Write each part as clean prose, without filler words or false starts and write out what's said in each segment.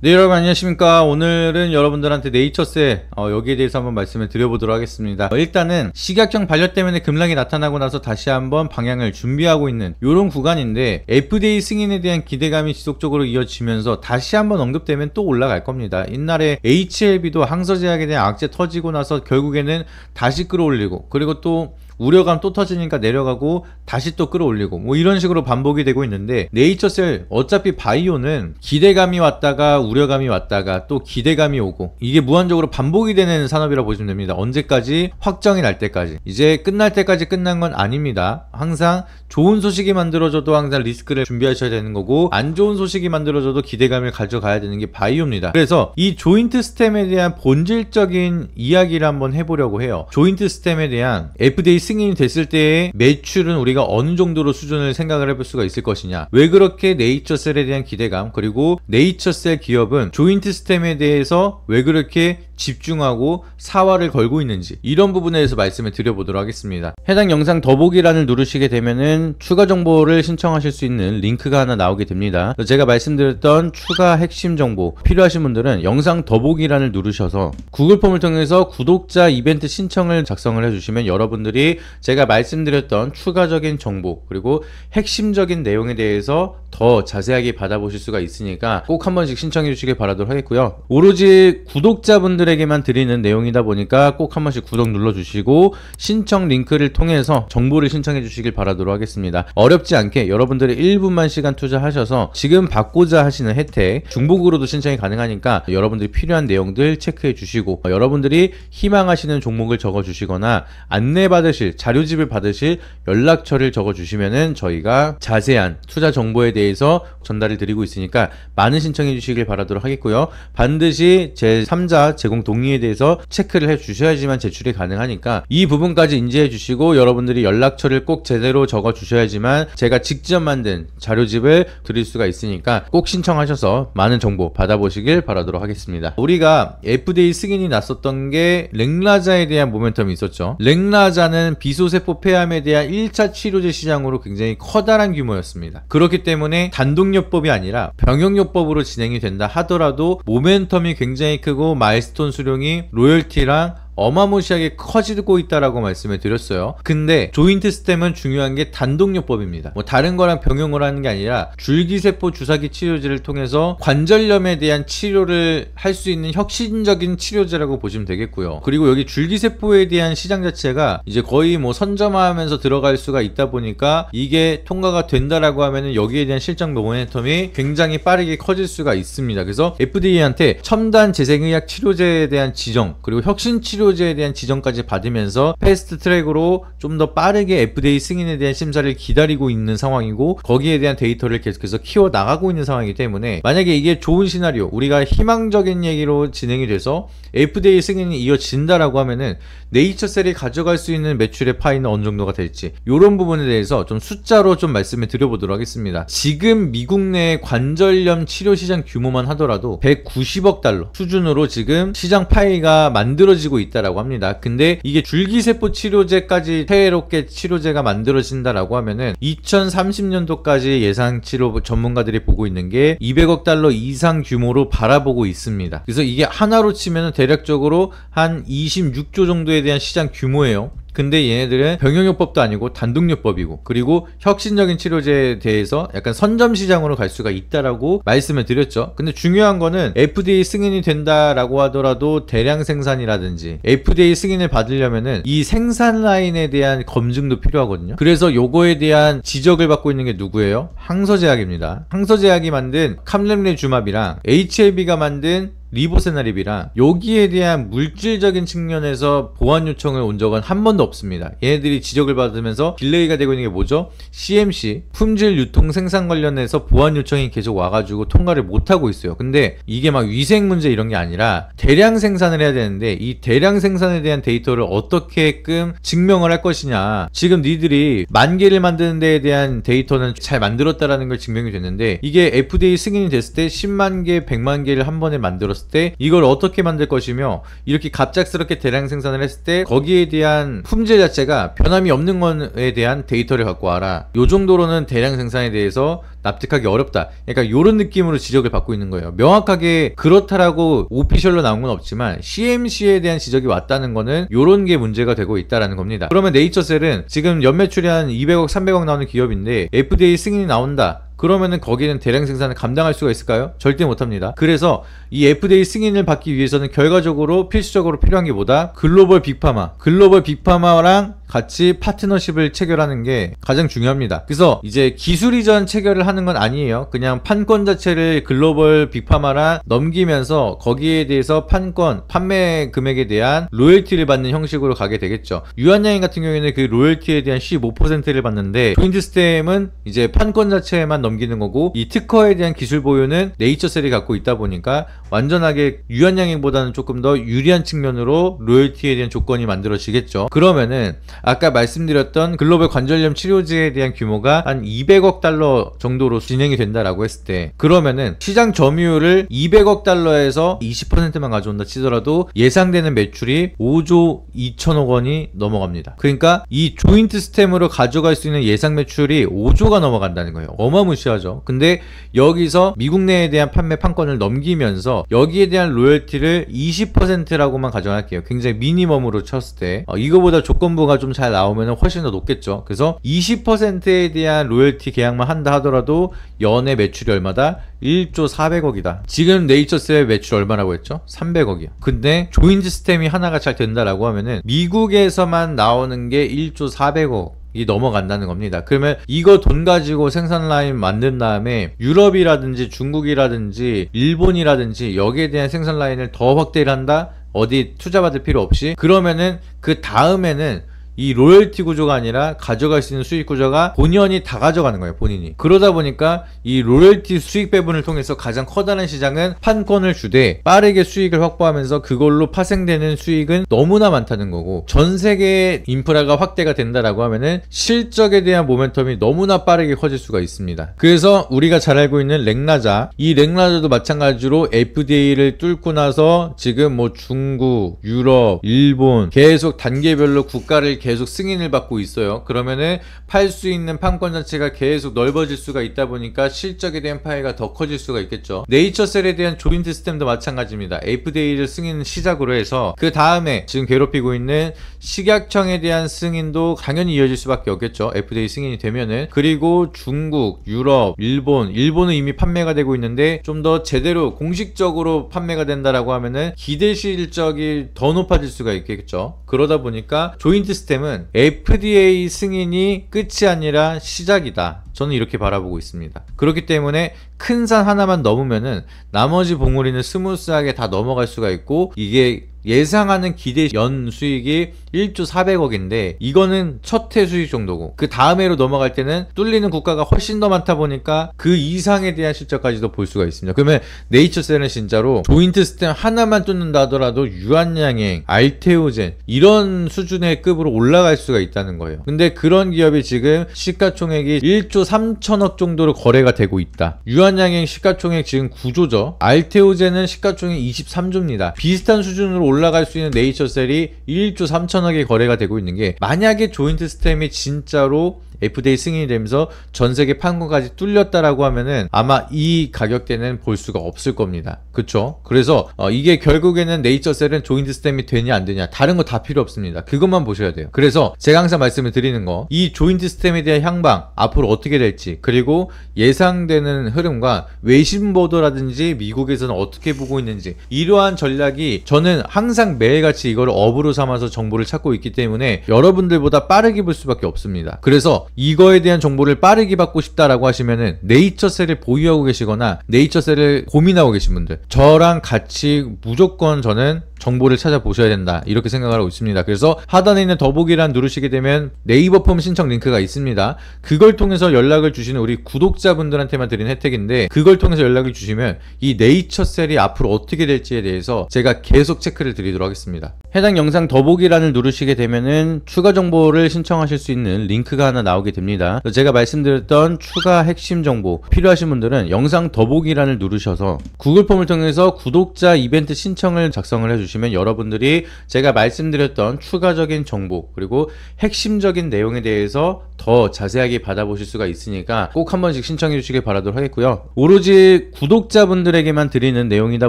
네, 여러분 안녕하십니까. 오늘은 여러분들한테 네이처셀 여기에 대해서 한번 말씀을 드려보도록 하겠습니다. 일단은 식약청 반려 때문에 급락이 나타나고 나서 다시 한번 방향을 준비하고 있는 이런 구간인데, FDA 승인에 대한 기대감이 지속적으로 이어지면서 다시 한번 언급되면 또 올라갈 겁니다. 옛날에 HLB도 항서제약에 대한 악재 터지고 나서 결국에는 다시 끌어올리고, 그리고 또 우려감 또 터지니까 내려가고 다시 또 끌어올리고, 뭐 이런 식으로 반복이 되고 있는데, 네이처셀 어차피 바이오는 기대감이 왔다가 우려감이 왔다가 또 기대감이 오고, 이게 무한적으로 반복이 되는 산업이라고 보시면 됩니다. 언제까지? 확정이 날 때까지. 이제 끝날 때까지 끝난 건 아닙니다. 항상 좋은 소식이 만들어져도 항상 리스크를 준비하셔야 되는 거고, 안 좋은 소식이 만들어져도 기대감을 가져가야 되는 게 바이오입니다. 그래서 이 조인트 스템에 대한 본질적인 이야기를 한번 해보려고 해요. 조인트 스템에 대한 FDA 승인이 됐을 때의 매출은 우리가 어느 정도로 수준을 생각을 해볼 수가 있을 것이냐, 왜 그렇게 네이처셀에 대한 기대감, 그리고 네이처셀 기업은 조인트 스템에 대해서 왜 그렇게 집중하고 사활을 걸고 있는지, 이런 부분에 대해서 말씀을 드려보도록 하겠습니다. 해당 영상 더보기란을 누르시게 되면은 추가 정보를 신청하실 수 있는 링크가 하나 나오게 됩니다. 제가 말씀드렸던 추가 핵심 정보 필요하신 분들은 영상 더보기란을 누르셔서 구글 폼을 통해서 구독자 이벤트 신청을 작성을 해주시면 여러분들이 제가 말씀드렸던 추가적인 정보 그리고 핵심적인 내용에 대해서 더 자세하게 받아보실 수가 있으니까 꼭 한 번씩 신청해 주시길 바라도록 하겠고요. 오로지 구독자분들에게만 드리는 내용이다 보니까 꼭 한 번씩 구독 눌러주시고 신청 링크를 통해서 정보를 신청해 주시길 바라도록 하겠습니다. 어렵지 않게 여러분들이 1분만 시간 투자하셔서 지금 받고자 하시는 혜택 중복으로도 신청이 가능하니까 여러분들이 필요한 내용들 체크해 주시고, 여러분들이 희망하시는 종목을 적어 주시거나 안내 받으실 자료집을 받으실 연락처를 적어 주시면은 저희가 자세한 투자 정보에 대해서 전달을 드리고 있으니까 많은 신청해 주시길 바라도록 하겠고요. 반드시 제3자 제공 동의에 대해서 체크를 해 주셔야지만 제출이 가능하니까 이 부분까지 인지해 주시고, 여러분들이 연락처를 꼭 제대로 적어 주셔야지만 제가 직접 만든 자료집을 드릴 수가 있으니까 꼭 신청하셔서 많은 정보 받아보시길 바라도록 하겠습니다. 우리가 FDA 승인이 났었던 게 렉라자에 대한 모멘텀이 있었죠. 렉라자는 비소세포 폐암에 대한 1차 치료제 시장으로 굉장히 커다란 규모였습니다. 그렇기 때문에 단독요법이 아니라 병용요법으로 진행이 된다 하더라도 모멘텀이 굉장히 크고 마일스톤 수령이 로열티랑 어마무시하게 커지고 있다라고 말씀을 드렸어요. 근데 조인트 스템은 중요한 게 단독요법입니다. 뭐 다른 거랑 병용을 하는 게 아니라 줄기세포 주사기 치료제를 통해서 관절염에 대한 치료를 할 수 있는 혁신적인 치료제라고 보시면 되겠고요. 그리고 여기 줄기세포에 대한 시장 자체가 이제 거의 뭐 선점화하면서 들어갈 수가 있다 보니까 이게 통과가 된다라고 하면은 여기에 대한 실적 모멘텀이 굉장히 빠르게 커질 수가 있습니다. 그래서 FDA한테 첨단 재생의학 치료제에 대한 지정, 그리고 혁신 치료제에 대한 지정까지 받으면서 패스트 트랙으로 좀 더 빠르게 FDA 승인에 대한 심사를 기다리고 있는 상황이고, 거기에 대한 데이터를 계속해서 키워 나가고 있는 상황이기 때문에, 만약에 이게 좋은 시나리오, 우리가 희망적인 얘기로 진행이 돼서 FDA 승인이 이어진다라고 하면은 네이처셀이 가져갈 수 있는 매출의 파이는 어느 정도가 될지, 이런 부분에 대해서 좀 숫자로 좀 말씀을 드려보도록 하겠습니다. 지금 미국 내 관절염 치료 시장 규모만 하더라도 190억 달러 수준으로 지금 시장 파이가 만들어지고 있다라고 합니다. 근데 이게 줄기세포 치료제까지 새롭게 치료제가 만들어진다라고 하면은 2030년도까지 예상치로 전문가들이 보고 있는 게 200억 달러 이상 규모로 바라보고 있습니다. 그래서 이게 하나로 치면은 대략적으로 한 26조 정도에 대한 시장 규모예요. 근데 얘네들은 병용요법도 아니고 단독요법이고, 그리고 혁신적인 치료제에 대해서 약간 선점 시장으로 갈 수가 있다라고 말씀을 드렸죠. 근데 중요한 거는 FDA 승인이 된다라고 하더라도 대량 생산이라든지 FDA 승인을 받으려면은 이 생산 라인에 대한 검증도 필요하거든요. 그래서 요거에 대한 지적을 받고 있는 게 누구예요? 항서제약입니다. 항서제약이 만든 캄렘리주맙이랑 HLB가 만든 리보세나립이랑 여기에 대한 물질적인 측면에서 보완 요청을 온 적은 한 번도 없습니다. 얘네들이 지적을 받으면서 딜레이가 되고 있는 게 뭐죠? CMC 품질 유통 생산 관련해서 보완 요청이 계속 와가지고 통과를 못하고 있어요. 근데 이게 막 위생 문제 이런 게 아니라 대량 생산을 해야 되는데, 이 대량 생산에 대한 데이터를 어떻게끔 증명을 할 것이냐. 지금 니들이 10,000개를 만드는 데에 대한 데이터는 잘 만들었다라는 걸 증명이 됐는데, 이게 FDA 승인이 됐을 때 10만 개, 100만 개를 한 번에 만들었을 만들었을 때 이걸 어떻게 만들 것이며 이렇게 갑작스럽게 대량 생산을 했을 때 거기에 대한 품질 자체가 변함이 없는 것에 대한 데이터를 갖고 와라. 요 정도로는 대량 생산에 대해서 납득하기 어렵다. 그러니까 요런 느낌으로 지적을 받고 있는 거예요. 명확하게 그렇다라고 오피셜로 나온 건 없지만 CMC에 대한 지적이 왔다는 거는 요런 게 문제가 되고 있다라는 겁니다. 그러면 네이처셀은 지금 연매출이 한 200억 300억 나오는 기업인데 FDA 승인이 나온다. 그러면은 거기는 대량 생산을 감당할 수가 있을까요? 절대 못합니다. 그래서 이 FDA 승인을 받기 위해서는 결과적으로 필수적으로 필요한 게 뭐다? 글로벌 빅파마랑 같이 파트너십을 체결하는 게 가장 중요합니다. 그래서 이제 기술 이전 체결을 하는 건 아니에요. 그냥 판권 자체를 글로벌 빅파마랑 넘기면서 거기에 대해서 판권, 판매 금액에 대한 로열티를 받는 형식으로 가게 되겠죠. 유한양행 같은 경우에는 그 로열티에 대한 15%를 받는데 조인트스템은 이제 판권 자체만 넘기는 거고 이 특허에 대한 기술 보유는 네이처셀이 갖고 있다 보니까 완전하게 유한양행보다는 조금 더 유리한 측면으로 로열티에 대한 조건이 만들어지겠죠. 그러면은 아까 말씀드렸던 글로벌 관절염 치료제에 대한 규모가 한 200억 달러 정도로 진행이 된다라고 했을 때 그러면은 시장 점유율을 200억 달러에서 20%만 가져온다 치더라도 예상되는 매출이 5조 2천억 원이 넘어갑니다. 그러니까 이 조인트 스템으로 가져갈 수 있는 예상 매출이 5조가 넘어간다는 거예요. 어마무시하죠. 근데 여기서 미국 내에 대한 판매 판권을 넘기면서 여기에 대한 로열티를 20%라고만 가정할게요. 굉장히 미니멈으로 쳤을 때 이거보다 조건부가 좀 잘 나오면 훨씬 더 높겠죠. 그래서 20%에 대한 로열티 계약만 한다 하더라도 연애 매출이 얼마다? 1조 400억이다. 지금 네이처셀 매출 얼마라고 했죠? 300억이야. 근데 조인트 스템이 하나가 잘 된다라고 하면은 미국에서만 나오는 게 1조 400억 이 넘어간다는 겁니다. 그러면 이거 돈 가지고 생산 라인 만든 다음에 유럽이라든지 중국이라든지 일본이라든지 여기에 대한 생산 라인을 더 확대를 한다? 어디 투자받을 필요 없이? 그러면은 그 다음에는 이 로열티 구조가 아니라 가져갈 수 있는 수익 구조가 본연이 다 가져가는 거예요. 본인이. 그러다 보니까 이 로열티 수익 배분을 통해서 가장 커다란 시장은 판권을 주되 빠르게 수익을 확보하면서 그걸로 파생되는 수익은 너무나 많다는 거고 전 세계의 인프라가 확대가 된다라고 하면은 실적에 대한 모멘텀이 너무나 빠르게 커질 수가 있습니다. 그래서 우리가 잘 알고 있는 렉나자, 이 렉나자도 마찬가지로 FDA를 뚫고 나서 지금 뭐 중국, 유럽, 일본 계속 단계별로 국가를 계속 승인을 받고 있어요. 그러면은 팔 수 있는 판권 자체가 계속 넓어질 수가 있다 보니까 실적에 대한 파이가 더 커질 수가 있겠죠. 네이처셀에 대한 조인트 스템도 마찬가지입니다. FDA를 승인 시작으로 해서 그 다음에 지금 괴롭히고 있는 식약청에 대한 승인도 당연히 이어질 수밖에 없겠죠. FDA 승인이 되면은. 그리고 중국, 유럽, 일본은 이미 판매가 되고 있는데 좀 더 제대로 공식적으로 판매가 된다라고 하면은 기대 실적이 더 높아질 수가 있겠죠. 그러다 보니까 조인트 스템은 FDA 승인이 끝이 아니라 시작이다. 저는 이렇게 바라보고 있습니다. 그렇기 때문에 큰 산 하나만 넘으면은 나머지 봉우리는 스무스하게 다 넘어갈 수가 있고 이게 예상하는 기대 연 수익이 1조 400억인데 이거는 첫 해 수익 정도고 그 다음해로 넘어갈 때는 뚫리는 국가가 훨씬 더 많다 보니까 그 이상에 대한 실적까지도 볼 수가 있습니다. 그러면 네이처셀은 진짜로 조인트 스템 하나만 뚫는다 하더라도 유한양행, 알테오젠 이런 수준의 급으로 올라갈 수가 있다는 거예요. 근데 그런 기업이 지금 시가총액이 1조 3천억 정도로 거래가 되고 있다. 유한양행 시가총액 지금 9조죠. 알테오젠은 시가총액 23조입니다. 비슷한 수준으로 올라갈 수 있는 네이처셀이 1조 3천억의 거래가 되고 있는 게 만약에 조인트 스템이 진짜로 FDA 승인이 되면서 전 세계 판권까지 뚫렸다라고 하면은 아마 이 가격대는 볼 수가 없을 겁니다. 그쵸? 그래서 이게 결국에는 네이처셀은 조인트 스템이 되냐 안 되냐 다른 거 다 필요 없습니다. 그것만 보셔야 돼요. 그래서 제가 항상 말씀을 드리는 거 이 조인트 스템에 대한 향방 앞으로 어떻게 될지 그리고 예상되는 흐름과 외신 보도라든지 미국에서는 어떻게 보고 있는지 이러한 전략이 저는 항상 매일같이 이걸 업으로 삼아서 정보를 찾고 있기 때문에 여러분들보다 빠르게 볼 수밖에 없습니다. 그래서 이거에 대한 정보를 빠르게 받고 싶다라고 하시면은 네이처셀을 보유하고 계시거나 네이처셀을 고민하고 계신 분들 저랑 같이 무조건 저는 정보를 찾아보셔야 된다 이렇게 생각을 하고 있습니다. 그래서 하단에 있는 더보기란 누르시게 되면 네이버 폼 신청 링크가 있습니다. 그걸 통해서 연락을 주시는 우리 구독자분들한테만 드리는 혜택인데 그걸 통해서 연락을 주시면 이 네이처셀이 앞으로 어떻게 될지에 대해서 제가 계속 체크를 드리도록 하겠습니다. 해당 영상 더보기란을 누르시게 되면은 추가 정보를 신청하실 수 있는 링크가 하나 나오게 됩니다. 제가 말씀드렸던 추가 핵심 정보 필요하신 분들은 영상 더보기란을 누르셔서 구글 폼을 통해서 구독자 이벤트 신청을 작성을 해주시면 여러분들이 제가 말씀드렸던 추가적인 정보 그리고 핵심적인 내용에 대해서 더 자세하게 받아보실 수가 있으니까 꼭 한 번씩 신청해 주시길 바라도록 하겠고요. 오로지 구독자분들에게만 드리는 내용이다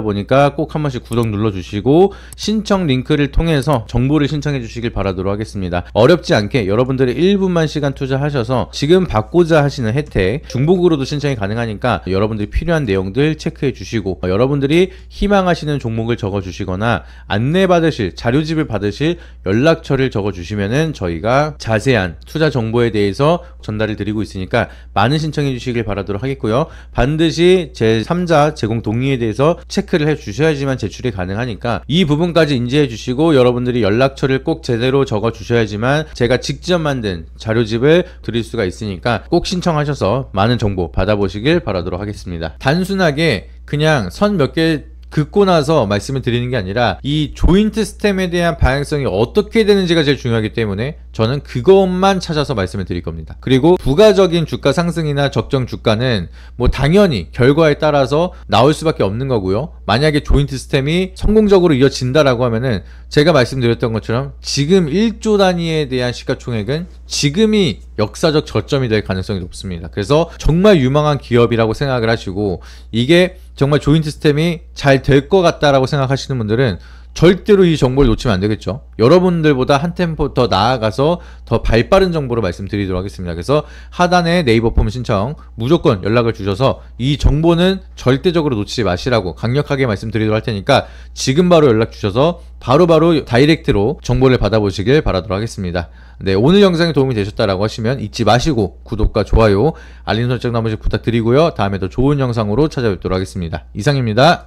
보니까 꼭 한 번씩 구독 눌러주시고 신청 링크를 통해서 정보를 신청해 주시길 바라도록 하겠습니다. 어렵지 않게 여러분들이 1분만 시간 투자하셔서 지금 받고자 하시는 혜택 중복으로도 신청이 가능하니까 여러분들이 필요한 내용들 체크해 주시고 여러분들이 희망하시는 종목을 적어 주시거나 안내받으실 자료집을 받으실 연락처를 적어 주시면은 저희가 자세한 투자 정보에 대해서 전달을 드리고 있으니까 많은 신청해 주시길 바라도록 하겠고요. 반드시 제3자 제공 동의에 대해서 체크를 해 주셔야지만 제출이 가능하니까 이 부분까지 인지해 주시고 여러분들이 연락처를 꼭 제대로 적어 주셔야지만 제가 직접 만든 자료집을 드릴 수가 있으니까 꼭 신청하셔서 많은 정보 받아보시길 바라도록 하겠습니다. 단순하게 그냥 선 몇 개 긋고 나서 말씀을 드리는 게 아니라 이 조인트 스템에 대한 방향성이 어떻게 되는지가 제일 중요하기 때문에 저는 그것만 찾아서 말씀을 드릴 겁니다. 그리고 부가적인 주가 상승이나 적정 주가는 뭐 당연히 결과에 따라서 나올 수밖에 없는 거고요. 만약에 조인트 스템이 성공적으로 이어진다라고 하면은 제가 말씀드렸던 것처럼 지금 1조 단위에 대한 시가총액은 지금이 역사적 저점이 될 가능성이 높습니다. 그래서 정말 유망한 기업이라고 생각을 하시고 이게 정말 조인트 스템이 잘 될 것 같다라고 생각하시는 분들은 절대로 이 정보를 놓치면 안 되겠죠. 여러분들보다 한 템포 더 나아가서 더 발빠른 정보를 말씀드리도록 하겠습니다. 그래서 하단에 네이버 폼 신청 무조건 연락을 주셔서 이 정보는 절대적으로 놓치지 마시라고 강력하게 말씀드리도록 할 테니까 지금 바로 연락 주셔서 바로바로 다이렉트로 정보를 받아보시길 바라도록 하겠습니다. 네, 오늘 영상이 도움이 되셨다라고 하시면 잊지 마시고 구독과 좋아요, 알림 설정 한 번씩 부탁드리고요. 다음에 더 좋은 영상으로 찾아뵙도록 하겠습니다. 이상입니다.